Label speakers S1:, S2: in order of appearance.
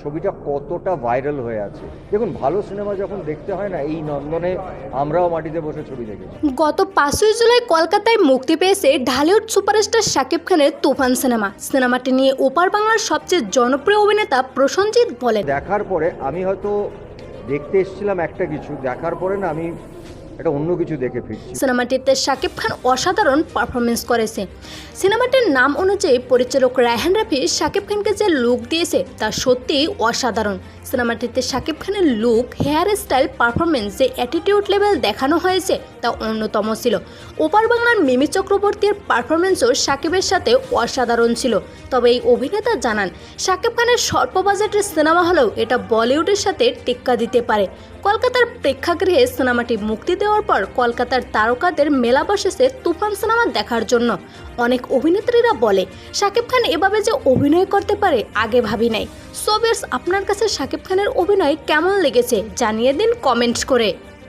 S1: ছবিটা কতটা ভাইরাল হয়ে আছে। দেখুন, ভালো সিনেমা যখন দেখতে হয় না, এই নন্দনে আমরাও মাটিতে বসে ছবি দেখেছি।
S2: গত 5ই জুলাই কলকাতায় মুক্তি পেয়েছে ঢালিউড সুপারস্টার শাকিব খানের তুফান সিনেমাটি নিয়ে ওপার বাংলার সবচেয়ে জনপ্রিয় অভিনেতা প্রসেনজিৎ বলেন,
S1: দেখার পরে আমি হয়তো দেখতে এসেছিলাম একটা কিছু, দেখার পরে না আমি একটা অন্য কিছু দেখে ফিরছি।
S2: সিনেমাটিতে শাকিব খান অসাধারণ পারফরমেন্স করেছে। সিনেমাটির নাম অনুযায়ী পরিচালক রায়হান রাফি শাকিব খানকে যে লুক দিয়েছে তা সত্যিই অসাধারণ। সিনেমাটিতে শাকিব খানের লুক, হেয়ার স্টাইল, পারফরমেন্স, যে অ্যাটিটিউড লেভেল দেখানো হয়েছে তা অন্যতম ছিল। ওপার বাংলার মিমি চক্রবর্তীর পারফরমেন্সও শাকিবের সাথে অসাধারণ ছিল। তবে এই অভিনেতা জানান, শাকিব খানের স্বল্প বাজেটের সিনেমা হলেও এটা বলিউডের সাথে টেক্কা দিতে পারে। কলকাতার প্রেক্ষাগৃহে সিনেমাটি মুক্তি দেওয়ার পর কলকাতার তারকাদের মেলা বসেছে তুফান সিনেমা দেখার জন্য। অনেক অভিনেত্রীরা বলে, শাকিব খান এভাবে যে অভিনয় করতে পারে আগে ভাবি নাই। সো ভিউয়ার্স, আপনার কাছে শাকিব খানের অভিনয় কেমন লেগেছে জানিয়ে দিন কমেন্ট করে।